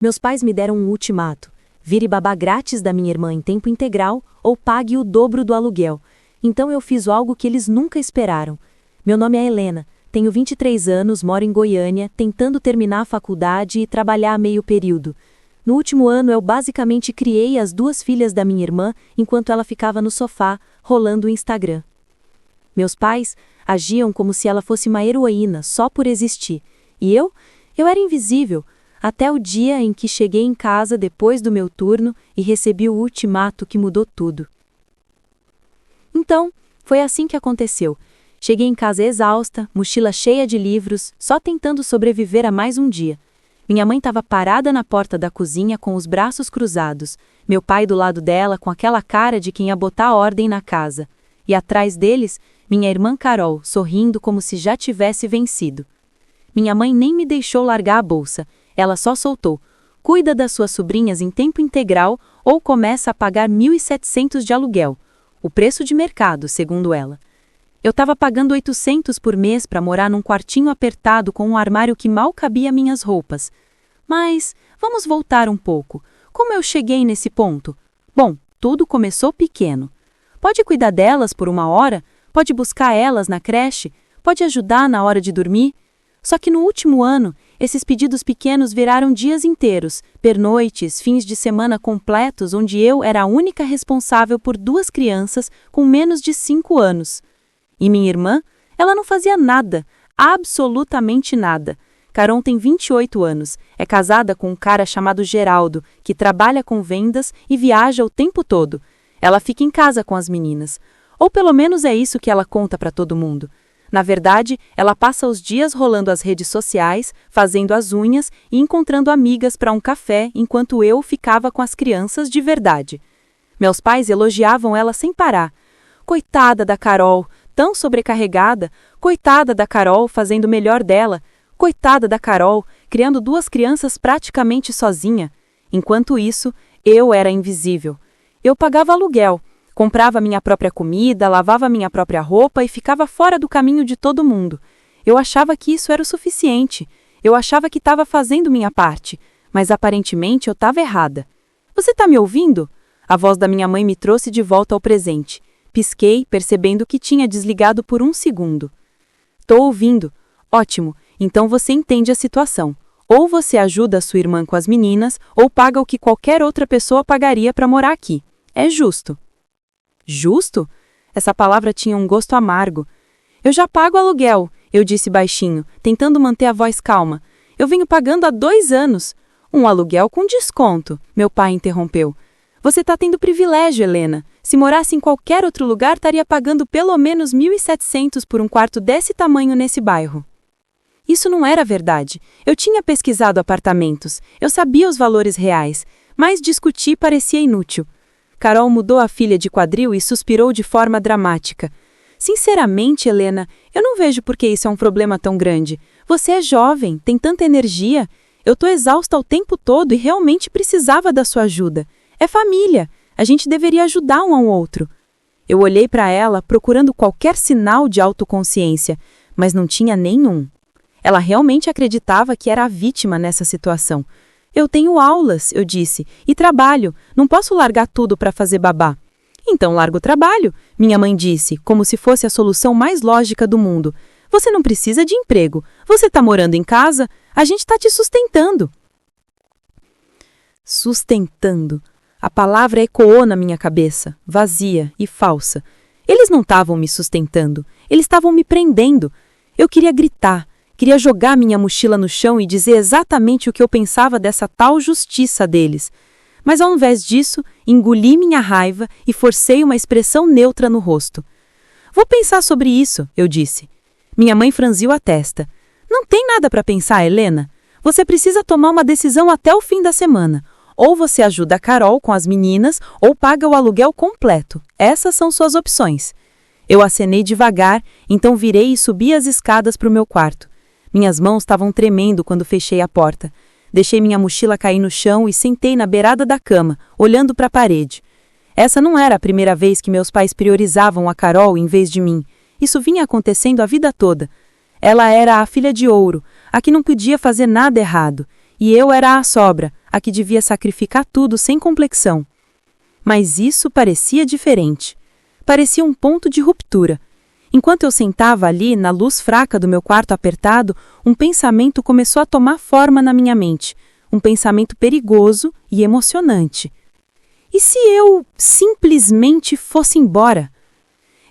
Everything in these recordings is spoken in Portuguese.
Meus pais me deram um ultimato: vire babá grátis da minha irmã em tempo integral ou pague o dobro do aluguel. Então eu fiz algo que eles nunca esperaram. Meu nome é Helena, tenho 23 anos, moro em Goiânia, tentando terminar a faculdade e trabalhar a meio período. No último ano eu basicamente criei as duas filhas da minha irmã enquanto ela ficava no sofá, rolando o Instagram. Meus pais agiam como se ela fosse uma heroína só por existir. E eu era invisível, até o dia em que cheguei em casa depois do meu turno e recebi o ultimato que mudou tudo. Então, foi assim que aconteceu. Cheguei em casa exausta, mochila cheia de livros, só tentando sobreviver a mais um dia. Minha mãe estava parada na porta da cozinha com os braços cruzados, meu pai do lado dela com aquela cara de quem ia botar ordem na casa. E atrás deles, minha irmã Carol, sorrindo como se já tivesse vencido. Minha mãe nem me deixou largar a bolsa. Ela só soltou: cuida das suas sobrinhas em tempo integral ou começa a pagar 1.700 de aluguel. O preço de mercado, segundo ela. Eu estava pagando 800 por mês para morar num quartinho apertado com um armário que mal cabia minhas roupas. Mas, vamos voltar um pouco. Como eu cheguei nesse ponto? Bom, tudo começou pequeno. Pode cuidar delas por uma hora? Pode buscar elas na creche? Pode ajudar na hora de dormir? Só que no último ano, esses pedidos pequenos viraram dias inteiros, pernoites, fins de semana completos onde eu era a única responsável por duas crianças com menos de 5 anos. E minha irmã? Ela não fazia nada, absolutamente nada. Carol tem 28 anos, é casada com um cara chamado Geraldo, que trabalha com vendas e viaja o tempo todo. Ela fica em casa com as meninas. Ou pelo menos é isso que ela conta para todo mundo. Na verdade, ela passa os dias rolando as redes sociais, fazendo as unhas e encontrando amigas para um café enquanto eu ficava com as crianças de verdade. Meus pais elogiavam ela sem parar. Coitada da Carol, tão sobrecarregada, coitada da Carol fazendo o melhor dela, coitada da Carol, criando duas crianças praticamente sozinha. Enquanto isso, eu era invisível. Eu pagava aluguel. Comprava minha própria comida, lavava minha própria roupa e ficava fora do caminho de todo mundo. Eu achava que isso era o suficiente. Eu achava que estava fazendo minha parte, mas aparentemente eu estava errada. Você está me ouvindo? A voz da minha mãe me trouxe de volta ao presente. Pisquei, percebendo que tinha desligado por 1 segundo. Tô ouvindo. Ótimo, então você entende a situação. Ou você ajuda a sua irmã com as meninas, ou paga o que qualquer outra pessoa pagaria para morar aqui. É justo. Justo? Essa palavra tinha um gosto amargo. Eu já pago aluguel, eu disse baixinho, tentando manter a voz calma. Eu venho pagando há 2 anos. Um aluguel com desconto, meu pai interrompeu. Você está tendo privilégio, Helena. Se morasse em qualquer outro lugar, estaria pagando pelo menos 1.700 por um quarto desse tamanho nesse bairro. Isso não era verdade. Eu tinha pesquisado apartamentos, eu sabia os valores reais, mas discutir parecia inútil. Carol mudou a filha de quadril e suspirou de forma dramática. Sinceramente, Helena, eu não vejo por que isso é um problema tão grande. Você é jovem, tem tanta energia. Eu tô exausta o tempo todo e realmente precisava da sua ajuda. É família. A gente deveria ajudar um ao outro. Eu olhei para ela, procurando qualquer sinal de autoconsciência, mas não tinha nenhum. Ela realmente acreditava que era a vítima nessa situação. Eu tenho aulas, eu disse, e trabalho. Não posso largar tudo para fazer babá. Então largo o trabalho, minha mãe disse, como se fosse a solução mais lógica do mundo. Você não precisa de emprego. Você está morando em casa, a gente está te sustentando. Sustentando. A palavra ecoou na minha cabeça, vazia e falsa. Eles não estavam me sustentando, eles estavam me prendendo. Eu queria gritar. Queria jogar minha mochila no chão e dizer exatamente o que eu pensava dessa tal justiça deles. Mas ao invés disso, engoli minha raiva e forcei uma expressão neutra no rosto. Vou pensar sobre isso, eu disse. Minha mãe franziu a testa. Não tem nada para pensar, Helena. Você precisa tomar uma decisão até o fim da semana. Ou você ajuda a Carol com as meninas, ou paga o aluguel completo. Essas são suas opções. Eu acenei devagar, então virei e subi as escadas para o meu quarto. Minhas mãos estavam tremendo quando fechei a porta. Deixei minha mochila cair no chão e sentei na beirada da cama, olhando para a parede. Essa não era a primeira vez que meus pais priorizavam a Carol em vez de mim. Isso vinha acontecendo a vida toda. Ela era a filha de ouro, a que não podia fazer nada errado. e eu era a sobra, a que devia sacrificar tudo sem complexão. Mas isso parecia diferente. Parecia um ponto de ruptura. Enquanto eu sentava ali, na luz fraca do meu quarto apertado, um pensamento começou a tomar forma na minha mente. Um pensamento perigoso e emocionante. E se eu simplesmente fosse embora?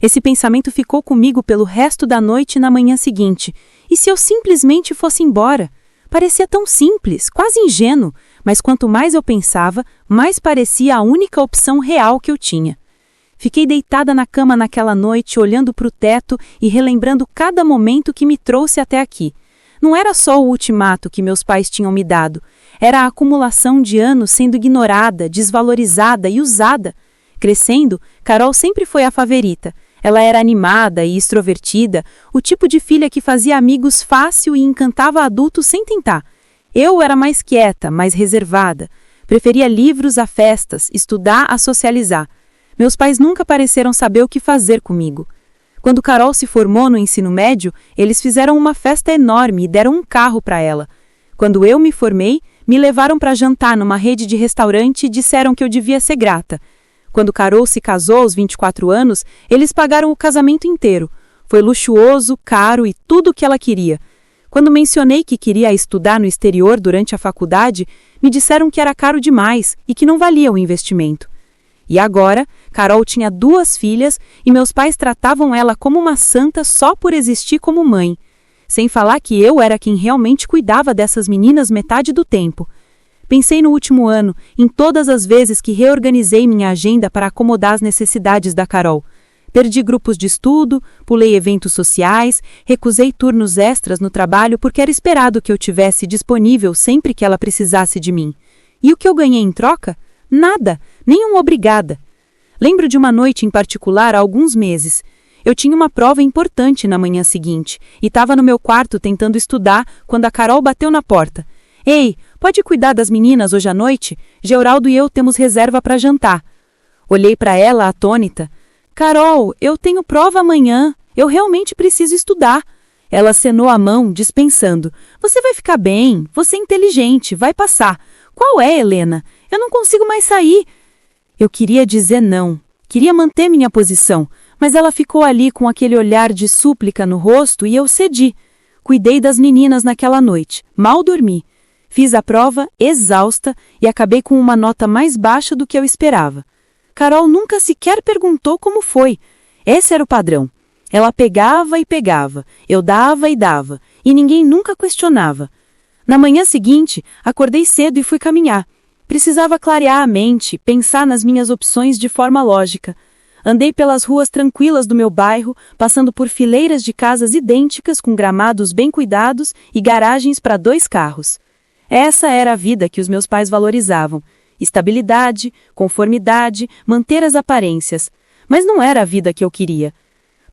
Esse pensamento ficou comigo pelo resto da noite e na manhã seguinte. E se eu simplesmente fosse embora? Parecia tão simples, quase ingênuo, mas quanto mais eu pensava, mais parecia a única opção real que eu tinha. Fiquei deitada na cama naquela noite, olhando para o teto e relembrando cada momento que me trouxe até aqui. Não era só o ultimato que meus pais tinham me dado, era a acumulação de anos sendo ignorada, desvalorizada e usada. Crescendo, Carol sempre foi a favorita. Ela era animada e extrovertida, o tipo de filha que fazia amigos fácil e encantava adultos sem tentar. Eu era mais quieta, mais reservada. Preferia livros a festas, estudar a socializar. Meus pais nunca pareceram saber o que fazer comigo. Quando Carol se formou no ensino médio, eles fizeram uma festa enorme e deram um carro para ela. Quando eu me formei, me levaram para jantar numa rede de restaurante e disseram que eu devia ser grata. Quando Carol se casou aos 24 anos, eles pagaram o casamento inteiro. Foi luxuoso, caro e tudo o que ela queria. Quando mencionei que queria estudar no exterior durante a faculdade, me disseram que era caro demais e que não valia o investimento. E agora, Carol tinha 2 filhas e meus pais tratavam ela como uma santa só por existir como mãe. Sem falar que eu era quem realmente cuidava dessas meninas metade do tempo. Pensei no último ano, em todas as vezes que reorganizei minha agenda para acomodar as necessidades da Carol. Perdi grupos de estudo, pulei eventos sociais, recusei turnos extras no trabalho porque era esperado que eu tivesse disponível sempre que ela precisasse de mim. E o que eu ganhei em troca? Nada, nem um obrigada. Lembro de uma noite em particular há alguns meses. Eu tinha uma prova importante na manhã seguinte e estava no meu quarto tentando estudar quando a Carol bateu na porta. Ei, pode cuidar das meninas hoje à noite? Geraldo e eu temos reserva para jantar. Olhei para ela atônita. Carol, eu tenho prova amanhã. Eu realmente preciso estudar. Ela acenou a mão, dispensando. Você vai ficar bem. Você é inteligente. Vai passar. Qual é, Helena? Eu não consigo mais sair. Eu queria dizer não. Queria manter minha posição. Mas ela ficou ali com aquele olhar de súplica no rosto e eu cedi. Cuidei das meninas naquela noite. Mal dormi. Fiz a prova, exausta, e acabei com uma nota mais baixa do que eu esperava. Carol nunca sequer perguntou como foi. Esse era o padrão. Ela pegava e pegava, eu dava e dava, e ninguém nunca questionava. Na manhã seguinte, acordei cedo e fui caminhar. Precisava clarear a mente, pensar nas minhas opções de forma lógica. Andei pelas ruas tranquilas do meu bairro, passando por fileiras de casas idênticas com gramados bem cuidados e garagens para 2 carros. Essa era a vida que os meus pais valorizavam. Estabilidade, conformidade, manter as aparências. Mas não era a vida que eu queria.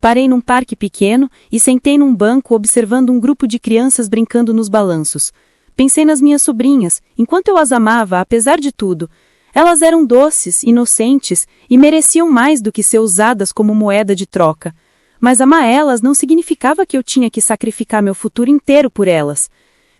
Parei num parque pequeno e sentei num banco observando um grupo de crianças brincando nos balanços. Pensei nas minhas sobrinhas, enquanto eu as amava, apesar de tudo. Elas eram doces, inocentes e mereciam mais do que ser usadas como moeda de troca. Mas amar elas não significava que eu tinha que sacrificar meu futuro inteiro por elas.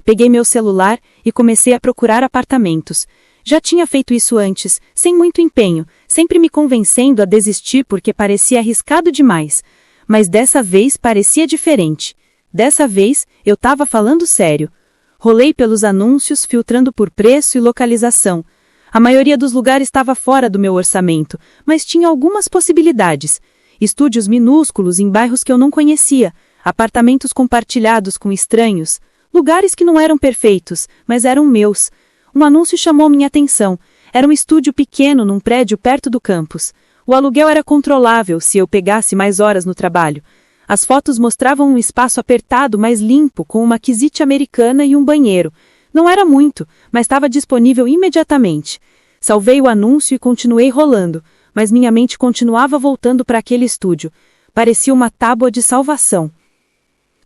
Peguei meu celular e comecei a procurar apartamentos. Já tinha feito isso antes, sem muito empenho, sempre me convencendo a desistir porque parecia arriscado demais. Mas dessa vez parecia diferente. Dessa vez eu estava falando sério. Rolei pelos anúncios, filtrando por preço e localização. A maioria dos lugares estava fora do meu orçamento, mas tinha algumas possibilidades. Estúdios minúsculos em bairros que eu não conhecia, apartamentos compartilhados com estranhos, lugares que não eram perfeitos, mas eram meus. Um anúncio chamou minha atenção. Era um estúdio pequeno num prédio perto do campus. O aluguel era controlável se eu pegasse mais horas no trabalho. As fotos mostravam um espaço apertado, mas limpo, com uma quisite americana e um banheiro. Não era muito, mas estava disponível imediatamente. Salvei o anúncio e continuei rolando, mas minha mente continuava voltando para aquele estúdio. Parecia uma tábua de salvação.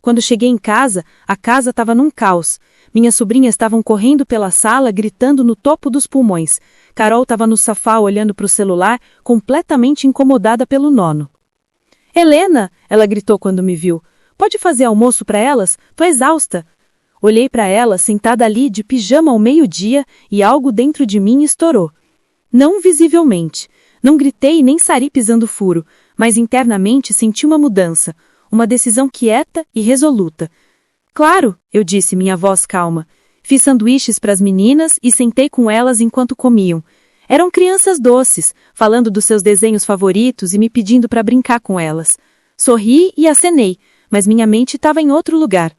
Quando cheguei em casa, a casa estava num caos. Minhas sobrinhas estavam correndo pela sala, gritando no topo dos pulmões. Carol estava no sofá olhando para o celular, completamente incomodada pelo nono. Helena, ela gritou quando me viu. Pode fazer almoço para elas? Tô exausta. Olhei para ela sentada ali de pijama ao meio-dia e algo dentro de mim estourou. Não visivelmente. Não gritei nem saí pisando furo, mas internamente senti uma mudança, uma decisão quieta e resoluta. Claro, eu disse, minha voz calma. Fiz sanduíches para as meninas e sentei com elas enquanto comiam. Eram crianças doces, falando dos seus desenhos favoritos e me pedindo para brincar com elas. Sorri e acenei, mas minha mente estava em outro lugar.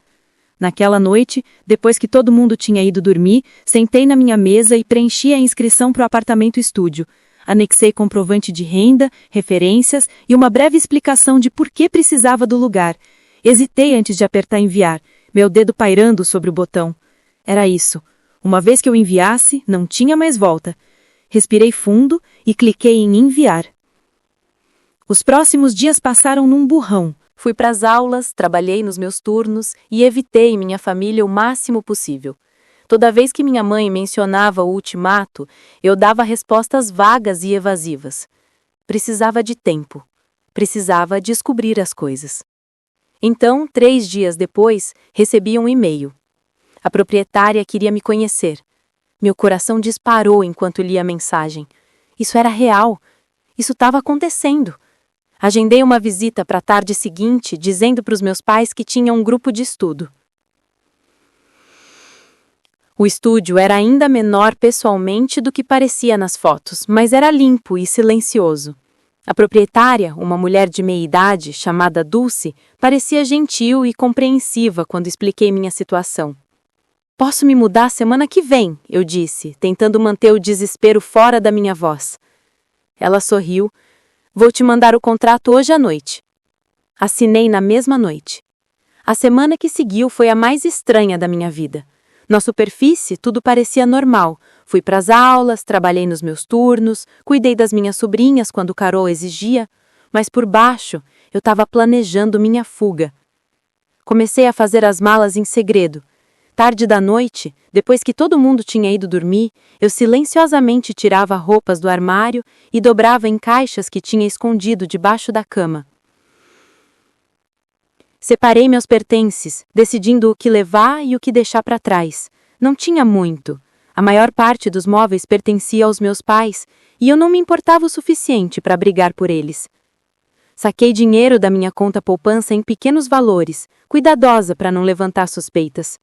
Naquela noite, depois que todo mundo tinha ido dormir, sentei na minha mesa e preenchi a inscrição para o apartamento estúdio. Anexei comprovante de renda, referências e uma breve explicação de por que precisava do lugar. Hesitei antes de apertar enviar, meu dedo pairando sobre o botão. Era isso. Uma vez que eu enviasse, não tinha mais volta. Respirei fundo e cliquei em enviar. Os próximos dias passaram num burrão. Fui para as aulas, trabalhei nos meus turnos e evitei minha família o máximo possível. Toda vez que minha mãe mencionava o ultimato, eu dava respostas vagas e evasivas. Precisava de tempo. Precisava descobrir as coisas. Então, 3 dias depois, recebi um e-mail. A proprietária queria me conhecer. Meu coração disparou enquanto lia a mensagem. Isso era real. Isso estava acontecendo. Agendei uma visita para a tarde seguinte, dizendo para os meus pais que tinha um grupo de estudo. O estúdio era ainda menor pessoalmente do que parecia nas fotos, mas era limpo e silencioso. A proprietária, uma mulher de meia-idade, chamada Dulce, parecia gentil e compreensiva quando expliquei minha situação. Posso me mudar semana que vem, eu disse, tentando manter o desespero fora da minha voz. Ela sorriu. Vou te mandar o contrato hoje à noite. Assinei na mesma noite. A semana que seguiu foi a mais estranha da minha vida. Na superfície, tudo parecia normal. Fui para as aulas, trabalhei nos meus turnos, cuidei das minhas sobrinhas quando Carol exigia, mas por baixo, eu estava planejando minha fuga. Comecei a fazer as malas em segredo. Tarde da noite, depois que todo mundo tinha ido dormir, eu silenciosamente tirava roupas do armário e dobrava em caixas que tinha escondido debaixo da cama. Separei meus pertences, decidindo o que levar e o que deixar para trás. Não tinha muito. A maior parte dos móveis pertencia aos meus pais e eu não me importava o suficiente para brigar por eles. Saquei dinheiro da minha conta poupança em pequenos valores, cuidadosa para não levantar suspeitas.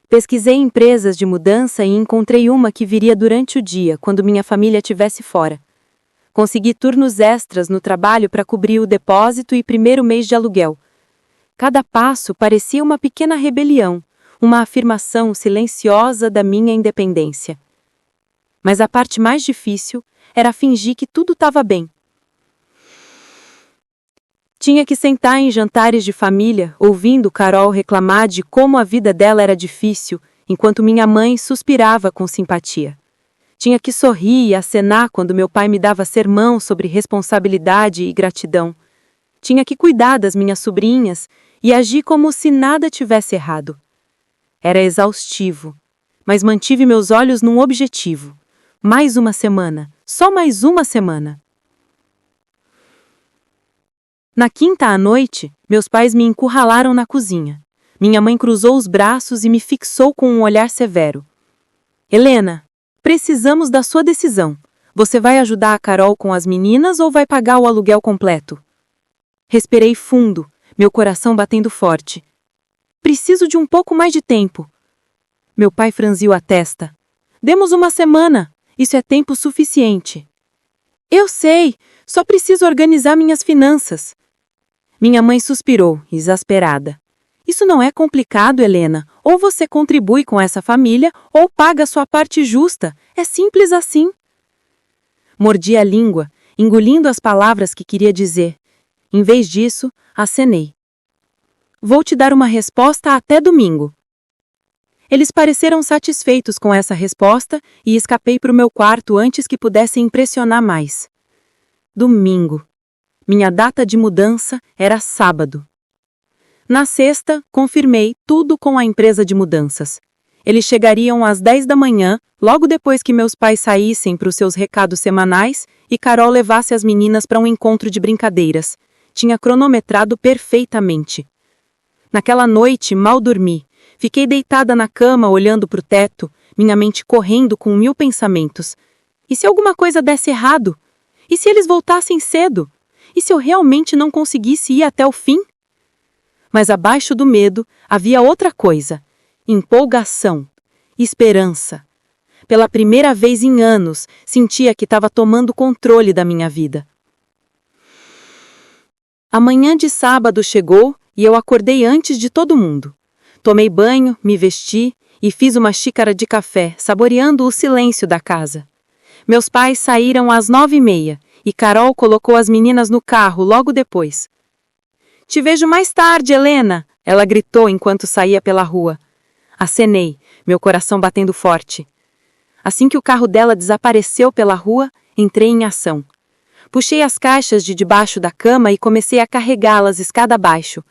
Pesquisei empresas de mudança e encontrei uma que viria durante o dia, quando minha família estivesse fora. Consegui turnos extras no trabalho para cobrir o depósito e primeiro mês de aluguel. Cada passo parecia uma pequena rebelião, uma afirmação silenciosa da minha independência. Mas a parte mais difícil era fingir que tudo estava bem. Tinha que sentar em jantares de família, ouvindo Carol reclamar de como a vida dela era difícil, enquanto minha mãe suspirava com simpatia. Tinha que sorrir e acenar quando meu pai me dava sermão sobre responsabilidade e gratidão. Tinha que cuidar das minhas sobrinhas e agir como se nada tivesse errado. Era exaustivo, mas mantive meus olhos num objetivo. Mais uma semana, só mais uma semana. Na quinta à noite, meus pais me encurralaram na cozinha. Minha mãe cruzou os braços e me fixou com um olhar severo. Helena, precisamos da sua decisão. Você vai ajudar a Carol com as meninas ou vai pagar o aluguel completo? Respirei fundo, meu coração batendo forte. Preciso de um pouco mais de tempo. Meu pai franziu a testa. Demos uma semana. Isso é tempo suficiente. Eu sei, só preciso organizar minhas finanças. Minha mãe suspirou, exasperada. Isso não é complicado, Helena. Ou você contribui com essa família, ou paga sua parte justa. É simples assim. Mordi a língua, engolindo as palavras que queria dizer. Em vez disso, acenei. Vou te dar uma resposta até domingo. Eles pareceram satisfeitos com essa resposta e escapei para o meu quarto antes que pudessem impressionar mais. Domingo. Minha data de mudança era sábado. Na sexta, confirmei tudo com a empresa de mudanças. Eles chegariam às 10 da manhã, logo depois que meus pais saíssem para os seus recados semanais e Carol levasse as meninas para um encontro de brincadeiras. Tinha cronometrado perfeitamente. Naquela noite, mal dormi. Fiquei deitada na cama, olhando para o teto, minha mente correndo com 1000 pensamentos. E se alguma coisa desse errado? E se eles voltassem cedo? E se eu realmente não conseguisse ir até o fim? Mas abaixo do medo havia outra coisa: empolgação, esperança. Pela primeira vez em anos, sentia que estava tomando controle da minha vida. A manhã de sábado chegou e eu acordei antes de todo mundo. Tomei banho, me vesti e fiz uma xícara de café, saboreando o silêncio da casa. Meus pais saíram às 9h30 e Carol colocou as meninas no carro logo depois. "Te vejo mais tarde, Helena!" ela gritou enquanto saía pela rua. Acenei, meu coração batendo forte. Assim que o carro dela desapareceu pela rua, entrei em ação. Puxei as caixas de debaixo da cama e comecei a carregá-las escada abaixo.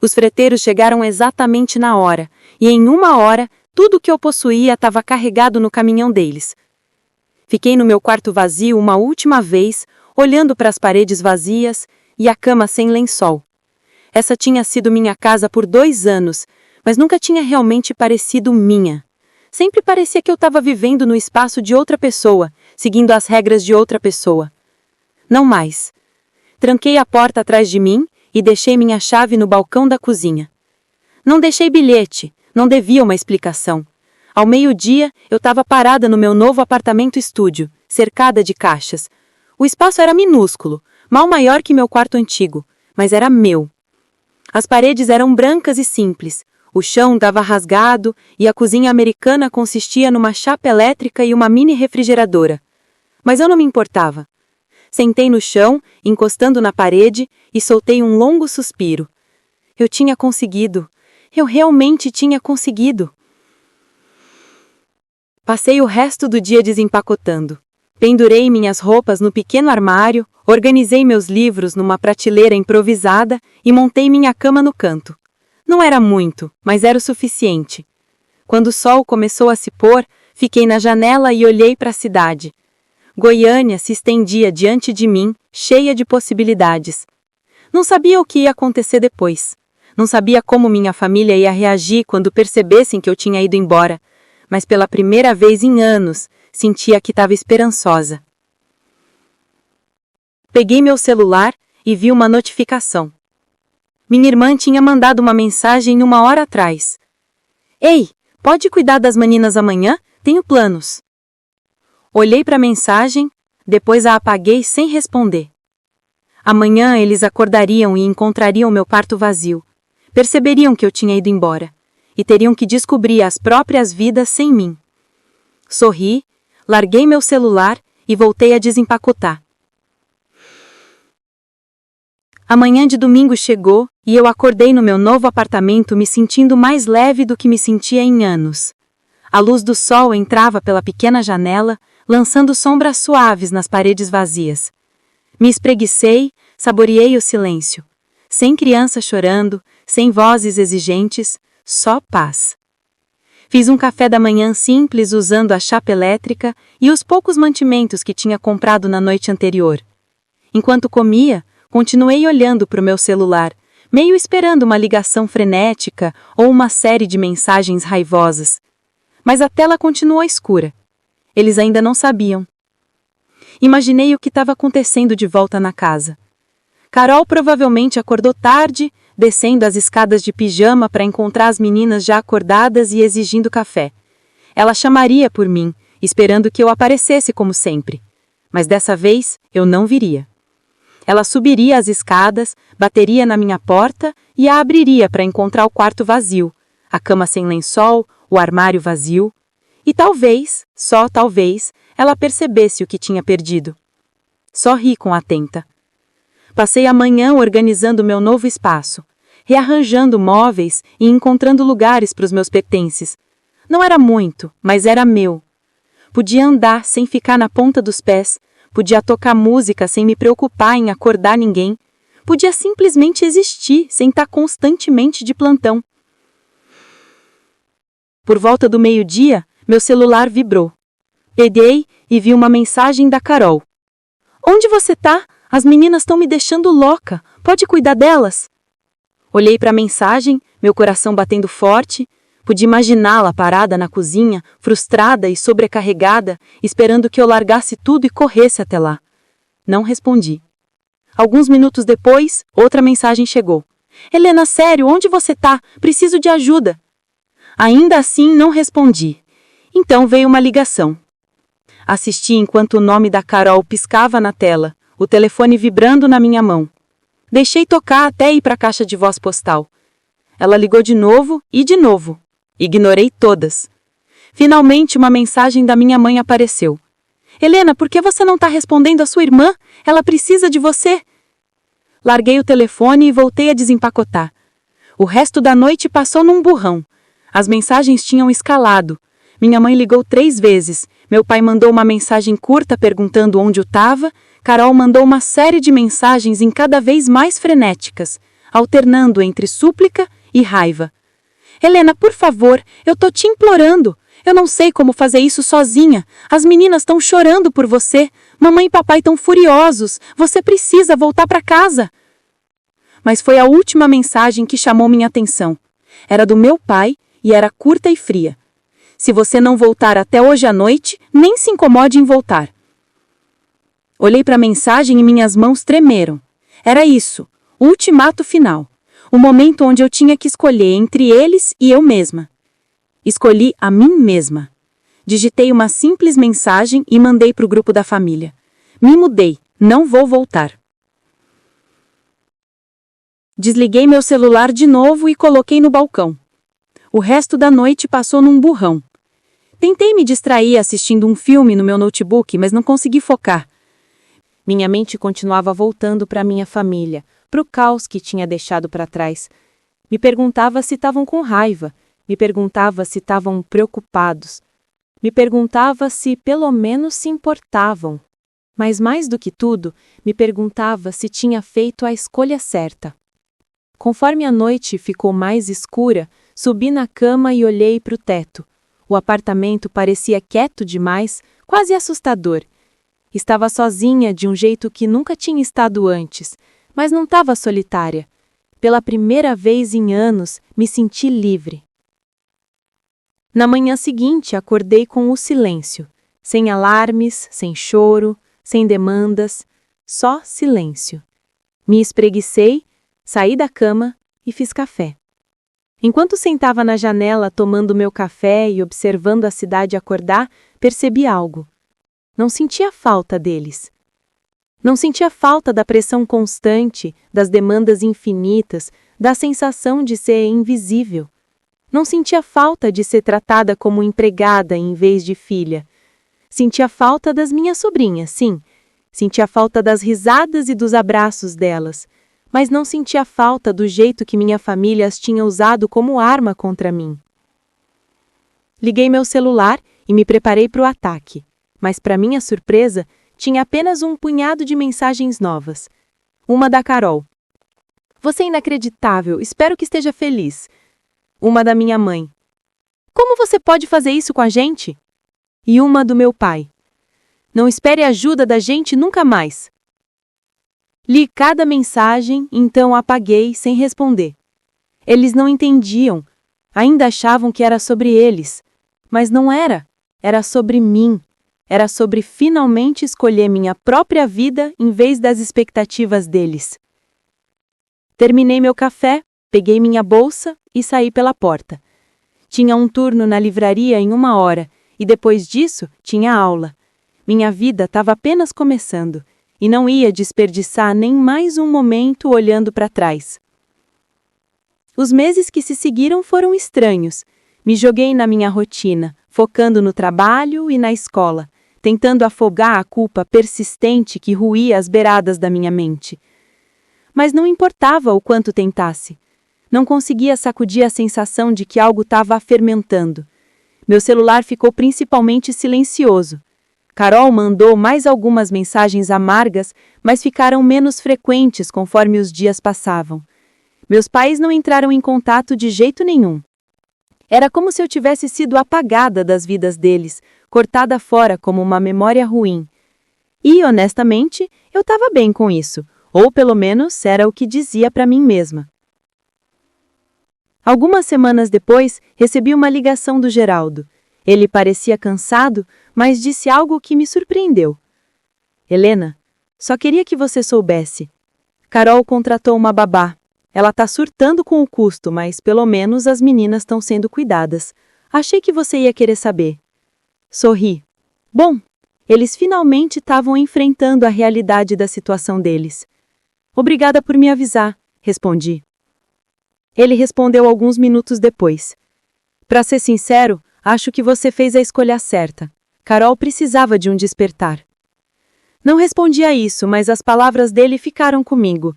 Os freteiros chegaram exatamente na hora, e em 1 hora, tudo o que eu possuía estava carregado no caminhão deles. Fiquei no meu quarto vazio uma última vez, olhando para as paredes vazias e a cama sem lençol. Essa tinha sido minha casa por 2 anos, mas nunca tinha realmente parecido minha. Sempre parecia que eu estava vivendo no espaço de outra pessoa, seguindo as regras de outra pessoa. Não mais. Tranquei a porta atrás de mim e deixei minha chave no balcão da cozinha. Não deixei bilhete, não devia uma explicação. Ao meio-dia, eu estava parada no meu novo apartamento-estúdio, cercada de caixas. O espaço era minúsculo, mal maior que meu quarto antigo, mas era meu. As paredes eram brancas e simples, o chão dava rasgado e a cozinha americana consistia numa chapa elétrica e uma mini refrigeradora. Mas eu não me importava. Sentei no chão, encostando na parede, e soltei um longo suspiro. Eu tinha conseguido. Eu realmente tinha conseguido. Passei o resto do dia desempacotando. Pendurei minhas roupas no pequeno armário, organizei meus livros numa prateleira improvisada e montei minha cama no canto. Não era muito, mas era o suficiente. Quando o sol começou a se pôr, fiquei na janela e olhei para a cidade. Goiânia se estendia diante de mim, cheia de possibilidades. Não sabia o que ia acontecer depois. Não sabia como minha família ia reagir quando percebessem que eu tinha ido embora, mas pela primeira vez em anos, sentia que estava esperançosa. Peguei meu celular e vi uma notificação. Minha irmã tinha mandado uma mensagem 1 hora atrás. "Ei, pode cuidar das meninas amanhã? Tenho planos." Olhei para a mensagem, depois a apaguei sem responder. Amanhã eles acordariam e encontrariam meu quarto vazio. Perceberiam que eu tinha ido embora. E teriam que descobrir as próprias vidas sem mim. Sorri, larguei meu celular e voltei a desempacotar. A manhã de domingo chegou e eu acordei no meu novo apartamento me sentindo mais leve do que me sentia em anos. A luz do sol entrava pela pequena janela, lançando sombras suaves nas paredes vazias. Me espreguicei, saboreei o silêncio. Sem criança chorando, sem vozes exigentes, só paz. Fiz um café da manhã simples usando a chapa elétrica e os poucos mantimentos que tinha comprado na noite anterior. Enquanto comia, continuei olhando para o meu celular, meio esperando uma ligação frenética ou uma série de mensagens raivosas. Mas a tela continuou escura. Eles ainda não sabiam. Imaginei o que estava acontecendo de volta na casa. Carol provavelmente acordou tarde, descendo as escadas de pijama para encontrar as meninas já acordadas e exigindo café. Ela chamaria por mim, esperando que eu aparecesse como sempre. Mas dessa vez, eu não viria. Ela subiria as escadas, bateria na minha porta e a abriria para encontrar o quarto vazio, a cama sem lençol, o armário vazio. E talvez, só talvez, ela percebesse o que tinha perdido. Sorri com atenta. Passei a manhã organizando meu novo espaço, rearranjando móveis e encontrando lugares para os meus pertences. Não era muito, mas era meu. Podia andar sem ficar na ponta dos pés, podia tocar música sem me preocupar em acordar ninguém, podia simplesmente existir sem estar constantemente de plantão. Por volta do meio-dia, meu celular vibrou. Peguei e vi uma mensagem da Carol. "Onde você tá? As meninas estão me deixando louca. Pode cuidar delas?" Olhei para a mensagem, meu coração batendo forte, Pude imaginá-la parada na cozinha, frustrada e sobrecarregada, esperando que eu largasse tudo e corresse até lá. Não respondi. Alguns minutos depois, outra mensagem chegou. Helena, sério, onde você tá? Preciso de ajuda. Ainda assim, não respondi. Então veio uma ligação. Assisti enquanto o nome da Carol piscava na tela, o telefone vibrando na minha mão. Deixei tocar até ir para a caixa de voz postal. Ela ligou de novo e de novo. Ignorei todas. Finalmente, uma mensagem da minha mãe apareceu. Helena, por que você não está respondendo à sua irmã? Ela precisa de você. Larguei o telefone e voltei a desempacotar. O resto da noite passou num burrão. As mensagens tinham escalado. Minha mãe ligou 3 vezes. Meu pai mandou uma mensagem curta perguntando onde eu estava. Carol mandou uma série de mensagens em cada vez mais frenéticas, alternando entre súplica e raiva. Helena, por favor, eu tô te implorando. Eu não sei como fazer isso sozinha. As meninas estão chorando por você. Mamãe e papai estão furiosos. Você precisa voltar para casa. Mas foi a última mensagem que chamou minha atenção. Era do meu pai e era curta e fria. Se você não voltar até hoje à noite, nem se incomode em voltar. Olhei para a mensagem e minhas mãos tremeram. Era isso, o ultimato final. O momento onde eu tinha que escolher entre eles e eu mesma. Escolhi a mim mesma. Digitei uma simples mensagem e mandei para o grupo da família. Me mudei, não vou voltar. Desliguei meu celular de novo e coloquei no balcão. O resto da noite passou num burrão. Tentei me distrair assistindo um filme no meu notebook, mas não consegui focar. Minha mente continuava voltando para minha família, para o caos que tinha deixado para trás. Me perguntava se estavam com raiva, me perguntava se estavam preocupados, me perguntava se pelo menos se importavam. Mas mais do que tudo, me perguntava se tinha feito a escolha certa. Conforme a noite ficou mais escura, subi na cama e olhei para o teto. O apartamento parecia quieto demais, quase assustador. Estava sozinha de um jeito que nunca tinha estado antes, mas não estava solitária. Pela primeira vez em anos, me senti livre. Na manhã seguinte, acordei com o silêncio. Sem alarmes, sem choro, sem demandas, só silêncio. Me espreguicei, saí da cama e fiz café. Enquanto sentava na janela tomando meu café e observando a cidade acordar, percebi algo. Não sentia falta deles. Não sentia falta da pressão constante, das demandas infinitas, da sensação de ser invisível. Não sentia falta de ser tratada como empregada em vez de filha. Sentia falta das minhas sobrinhas, sim. Sentia falta das risadas e dos abraços delas. Mas não sentia falta do jeito que minha família as tinha usado como arma contra mim. Liguei meu celular e me preparei para o ataque. Mas, para minha surpresa, tinha apenas um punhado de mensagens novas. Uma da Carol. Você é inacreditável, espero que esteja feliz. Uma da minha mãe. Como você pode fazer isso com a gente? E uma do meu pai. Não espere ajuda da gente nunca mais. Li cada mensagem, então apaguei sem responder. Eles não entendiam. Ainda achavam que era sobre eles. Mas não era. Era sobre mim. Era sobre finalmente escolher minha própria vida em vez das expectativas deles. Terminei meu café, peguei minha bolsa e saí pela porta. Tinha um turno na livraria em 1 hora, e depois disso tinha aula. Minha vida estava apenas começando, e não ia desperdiçar nem mais um momento olhando para trás. Os meses que se seguiram foram estranhos. Me joguei na minha rotina, focando no trabalho e na escola, tentando afogar a culpa persistente que ruía as beiradas da minha mente. Mas não importava o quanto tentasse. Não conseguia sacudir a sensação de que algo estava fermentando. Meu celular ficou principalmente silencioso. Carol mandou mais algumas mensagens amargas, mas ficaram menos frequentes conforme os dias passavam. Meus pais não entraram em contato de jeito nenhum. Era como se eu tivesse sido apagada das vidas deles, cortada fora como uma memória ruim. E, honestamente, eu estava bem com isso, ou pelo menos era o que dizia para mim mesma. Algumas semanas depois, recebi uma ligação do Geraldo. Ele parecia cansado, mas disse algo que me surpreendeu. Helena, só queria que você soubesse. Carol contratou uma babá. Ela tá surtando com o custo, mas pelo menos as meninas estão sendo cuidadas. Achei que você ia querer saber. Sorri. Bom, eles finalmente estavam enfrentando a realidade da situação deles. Obrigada por me avisar, respondi. Ele respondeu alguns minutos depois. Para ser sincero, acho que você fez a escolha certa. Carol precisava de um despertar. Não respondi a isso, mas as palavras dele ficaram comigo.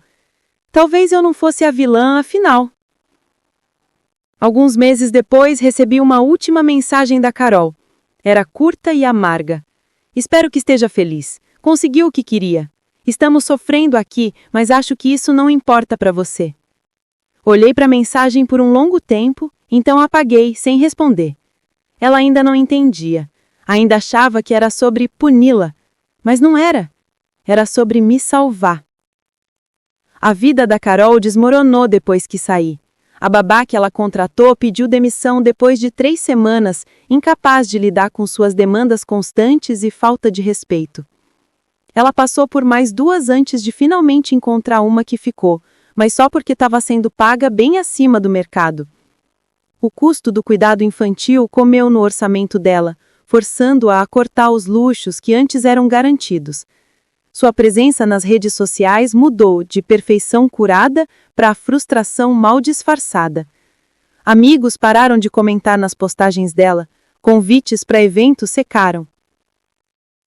Talvez eu não fosse a vilã, afinal. Alguns meses depois, recebi uma última mensagem da Carol. Era curta e amarga. Espero que esteja feliz. Conseguiu o que queria. Estamos sofrendo aqui, mas acho que isso não importa para você. Olhei para a mensagem por um longo tempo, então apaguei, sem responder. Ela ainda não entendia. Ainda achava que era sobre puni-la. Mas não era. Era sobre me salvar. A vida da Carol desmoronou depois que saí. A babá que ela contratou pediu demissão depois de 3 semanas, incapaz de lidar com suas demandas constantes e falta de respeito. Ela passou por mais 2 antes de finalmente encontrar uma que ficou, mas só porque estava sendo paga bem acima do mercado. O custo do cuidado infantil comeu no orçamento dela, forçando-a a cortar os luxos que antes eram garantidos. Sua presença nas redes sociais mudou de perfeição curada para frustração mal disfarçada. Amigos pararam de comentar nas postagens dela, convites para eventos secaram.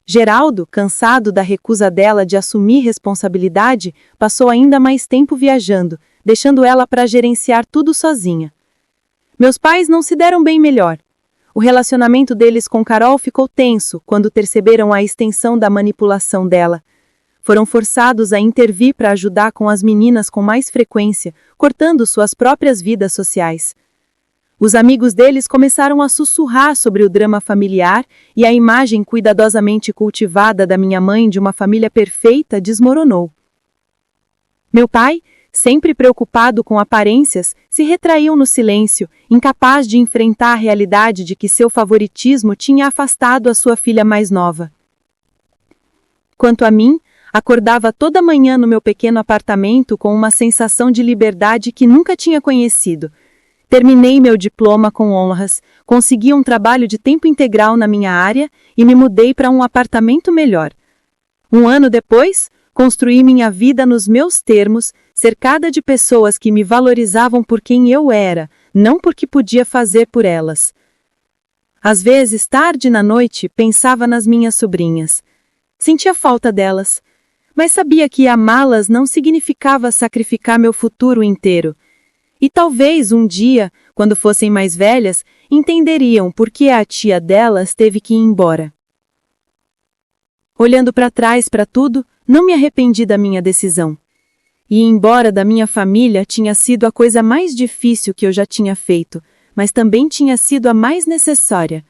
Geraldo, cansado da recusa dela de assumir responsabilidade, passou ainda mais tempo viajando, deixando ela para gerenciar tudo sozinha. Meus pais não se deram bem melhor. O relacionamento deles com Carol ficou tenso quando perceberam a extensão da manipulação dela. Foram forçados a intervir para ajudar com as meninas com mais frequência, cortando suas próprias vidas sociais. Os amigos deles começaram a sussurrar sobre o drama familiar e a imagem cuidadosamente cultivada da minha mãe de uma família perfeita desmoronou. Meu pai, sempre preocupado com aparências, se retraiu no silêncio, incapaz de enfrentar a realidade de que seu favoritismo tinha afastado a sua filha mais nova. Quanto a mim, acordava toda manhã no meu pequeno apartamento com uma sensação de liberdade que nunca tinha conhecido. Terminei meu diploma com honras, consegui um trabalho de tempo integral na minha área e me mudei para um apartamento melhor. 1 ano depois, construí minha vida nos meus termos, cercada de pessoas que me valorizavam por quem eu era, não por que podia fazer por elas. Às vezes, tarde na noite, pensava nas minhas sobrinhas. Sentia falta delas, mas sabia que amá-las não significava sacrificar meu futuro inteiro. E talvez um dia, quando fossem mais velhas, entenderiam por que a tia delas teve que ir embora. Olhando para trás para tudo, não me arrependi da minha decisão. Ir embora da minha família tinha sido a coisa mais difícil que eu já tinha feito, mas também tinha sido a mais necessária.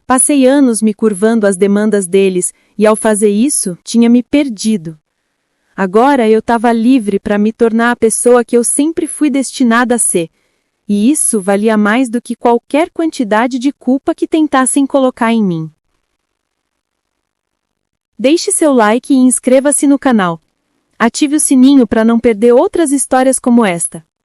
Passei anos me curvando às demandas deles e, ao fazer isso, tinha me perdido. Agora eu estava livre para me tornar a pessoa que eu sempre fui destinada a ser. E isso valia mais do que qualquer quantidade de culpa que tentassem colocar em mim. Deixe seu like e inscreva-se no canal. Ative o sininho para não perder outras histórias como esta.